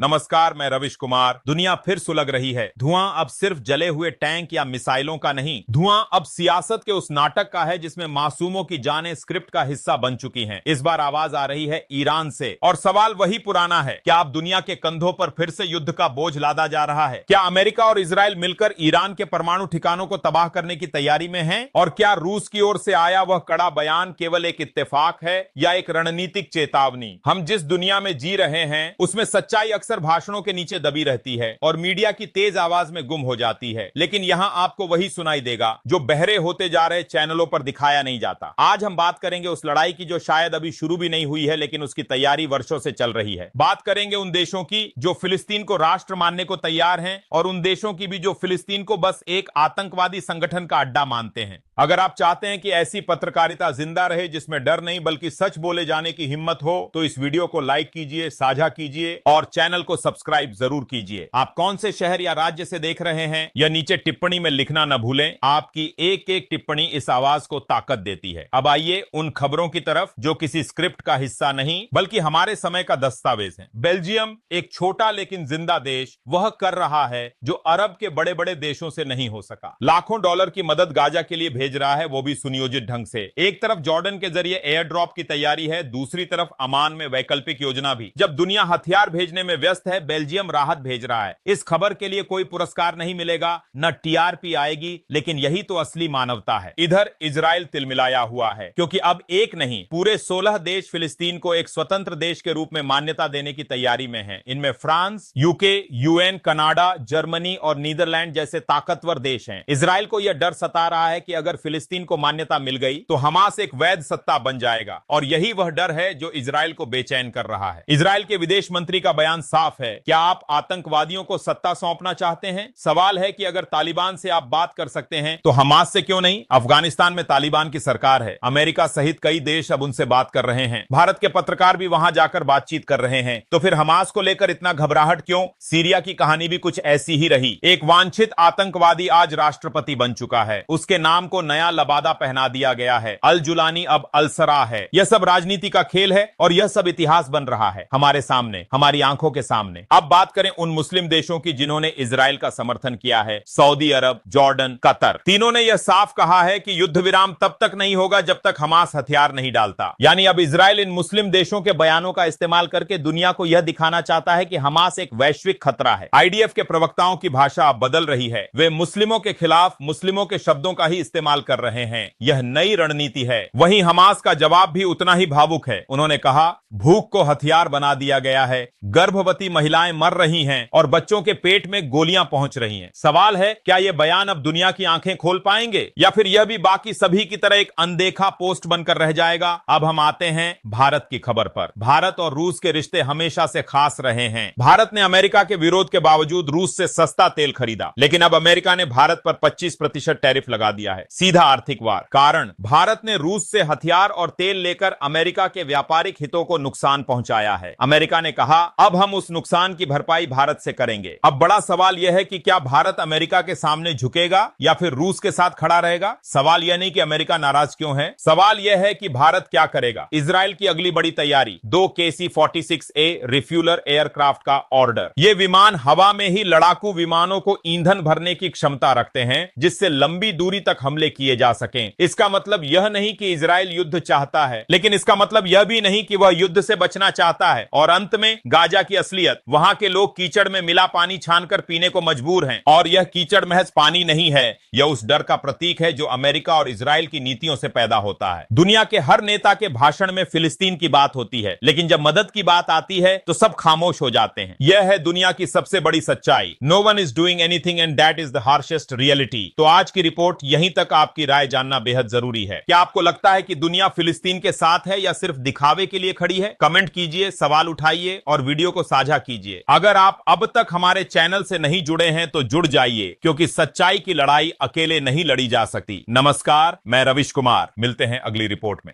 नमस्कार, मैं रविश कुमार। दुनिया फिर सुलग रही है। धुआं अब सिर्फ जले हुए टैंक या मिसाइलों का नहीं, धुआं अब सियासत के उस नाटक का है जिसमें मासूमों की जानें स्क्रिप्ट का हिस्सा बन चुकी हैं। इस बार आवाज आ रही है ईरान से, और सवाल वही पुराना है, क्या अब दुनिया के कंधों पर फिर से युद्ध का बोझ लादा जा रहा है? क्या अमेरिका और इजराइल मिलकर ईरान के परमाणु ठिकानों को तबाह करने की तैयारी में हैं? और क्या रूस की ओर से आया वह कड़ा बयान केवल एक इत्तेफाक है या एक रणनीतिक चेतावनी? हम जिस दुनिया में जी रहे हैं उसमें सच्चाई अक्सर भाषणों के नीचे दबी रहती है और मीडिया की तेज आवाज में गुम हो जाती है, लेकिन यहां आपको वही सुनाई देगा जो बहरे होते जा रहे चैनलों पर दिखाया नहीं जाता। आज हम बात करेंगे उस लड़ाई की जो शायद अभी शुरू भी नहीं हुई है, लेकिन उसकी तैयारी वर्षों से चल रही है। बात करेंगे उन देशों की जो फिलिस्तीन को राष्ट्र मानने को तैयार हैं, और उन देशों की भी जो फिलिस्तीन को बस एक आतंकवादी संगठन का अड्डा मानते हैं। अगर आप चाहते हैं कि ऐसी पत्रकारिता जिंदा रहे जिसमें डर नहीं बल्कि सच बोले जाने की हिम्मत हो, तो इस वीडियो को लाइक कीजिए, साझा कीजिए और चैनल को सब्सक्राइब जरूर कीजिए। आप कौन से शहर या राज्य से देख रहे हैं या नीचे टिप्पणी में लिखना न भूलें। आपकी एक एक टिप्पणी इस आवाज को ताकत देती है। अब आइए उन खबरों की तरफ जो किसी स्क्रिप्ट का हिस्सा नहीं बल्कि हमारे समय का दस्तावेज है। बेल्जियम, एक छोटा लेकिन जिंदा देश, वह कर रहा है जो अरब के बड़े बड़े देशों से नहीं हो सका। लाखों डॉलर की मदद गाजा के लिए भेज रहा है, वो भी सुनियोजित ढंग से। एक तरफ जॉर्डन के जरिए एयर ड्रॉप की तैयारी है, दूसरी तरफ अमान में वैकल्पिक योजना भी। जब दुनिया हथियार भेजने में व्यस्त है, बेल्जियम राहत भेज रहा है। इस खबर के लिए कोई पुरस्कार नहीं मिलेगा, न टीआरपी आएगी, लेकिन यही तो असली मानवता है। इधर इजराइल तिलमिलाया हुआ है, क्योंकि अब एक नहीं पूरे 16 देश फिलिस्तीन को एक स्वतंत्र देश के रूप में मान्यता देने की तैयारी में हैं। इनमें France, UK, UN, Canada, Germany और नीदरलैंड जैसे ताकतवर देश हैं। इजराइल को यह डर सता रहा है कि अगर फिलिस्तीन को मान्यता मिल गई तो हमास एक वैध सत्ता बन जाएगा, और यही वह डर है जो इजराइल को बेचैन कर रहा है। इजराइल के विदेश मंत्री का बयान साफ है, क्या आप आतंकवादियों को सत्ता सौंपना चाहते हैं? सवाल है कि अगर तालिबान से आप बात कर सकते हैं तो हमास से क्यों नहीं? अफगानिस्तान में तालिबान की सरकार है, अमेरिका सहित कई देश अब उनसे बात कर रहे हैं, भारत के पत्रकार भी वहां जाकर बातचीत कर रहे हैं, तो फिर हमास को लेकर इतना घबराहट क्यों? सीरिया की कहानी भी कुछ ऐसी ही रही। एक वांछित आतंकवादी आज राष्ट्रपति बन चुका है, उसके नाम को नया लबादा पहना दिया गया है, अल जुलानी अब अल सरा है। यह सब राजनीति का खेल है और यह सब इतिहास बन रहा है हमारे सामने, हमारी आंखों के सामने। अब बात करें उन मुस्लिम देशों की जिन्होंने इजराइल का समर्थन किया है। सऊदी अरब, जॉर्डन, कतर, तीनों ने यह साफ कहा है कि युद्ध विराम तब तक नहीं होगा जब तक हमास हथियार नहीं डालता। यानी अब इजराइल इन मुस्लिम देशों के बयानों का इस्तेमाल करके दुनिया को यह दिखाना चाहता है कि हमास एक वैश्विक खतरा है। आईडीएफ के प्रवक्ताओं की भाषा अब बदल रही है, वे मुस्लिमों के खिलाफ मुस्लिमों के शब्दों का ही इस्तेमाल कर रहे हैं। यह नई रणनीति है। वहीं हमास का जवाब भी उतना ही भावुक है। उन्होंने कहा, भूख को हथियार बना दिया गया है, गर्भवती महिलाएं मर रही हैं और बच्चों के पेट में गोलियां पहुंच रही हैं। सवाल है, क्या यह बयान अब दुनिया की आंखें खोल पाएंगे या फिर यह भी बाकी सभी की तरह एक अनदेखा पोस्ट बनकर रह जाएगा? अब हम आते हैं भारत की खबर पर। भारत और रूस के रिश्ते हमेशा से खास रहे हैं। भारत ने अमेरिका के विरोध के बावजूद रूस से सस्ता तेल खरीदा, लेकिन अब अमेरिका ने भारत पर 25% टैरिफ लगा दिया है, सीधा आर्थिक वार। कारण, भारत ने रूस से हथियार और तेल लेकर अमेरिका के व्यापारिक हितों को नुकसान पहुंचाया है। अमेरिका ने कहा, अब हम उस नुकसान की भरपाई भारत से करेंगे। अब बड़ा सवाल यह है कि क्या भारत अमेरिका के सामने झुकेगा या फिर रूस के साथ खड़ा रहेगा? सवाल यह नहीं कि अमेरिका नाराज क्यों है, सवाल यह है कि भारत क्या करेगा। इजराइल की अगली बड़ी तैयारी, 2 KC-46A रिफ्यूलर एयरक्राफ्ट का ऑर्डर। ये विमान हवा में ही लड़ाकू विमानों को ईंधन भरने की क्षमता रखते हैं, जिससे लंबी दूरी तक हमले किए जा सकें। इसका मतलब यह नहीं कि इजराइल युद्ध चाहता है, लेकिन इसका मतलब यह भी नहीं कि वह युद्ध से बचना चाहता है। और अंत में गाजा की असलियत, वहां के लोग कीचड़ में मिला पानी छानकर पीने को मजबूर हैं, और यह कीचड़ महज पानी नहीं है, यह उस डर का प्रतीक है जो अमेरिका और इजराइल की नीतियों से पैदा होता है। दुनिया के हर नेता के भाषण में फिलिस्तीन की बात होती है, लेकिन जब मदद की बात आती है तो सब खामोश हो जाते हैं। यह है दुनिया की सबसे बड़ी सच्चाई। No one is doing anything and that is the harshest reality. तो आज की रिपोर्ट यहीं तक। आपकी राय जानना बेहद जरूरी है। क्या आपको लगता है कि दुनिया फिलिस्तीन के साथ है या सिर्फ दिखावे के लिए खड़ी है? कमेंट कीजिए, सवाल उठाइए और वीडियो को साझा कीजिए। अगर आप अब तक हमारे चैनल से नहीं जुड़े हैं तो जुड़ जाइए, क्योंकि सच्चाई की लड़ाई अकेले नहीं लड़ी जा सकती। नमस्कार, मैं रविश कुमार। मिलते हैं अगली रिपोर्ट में।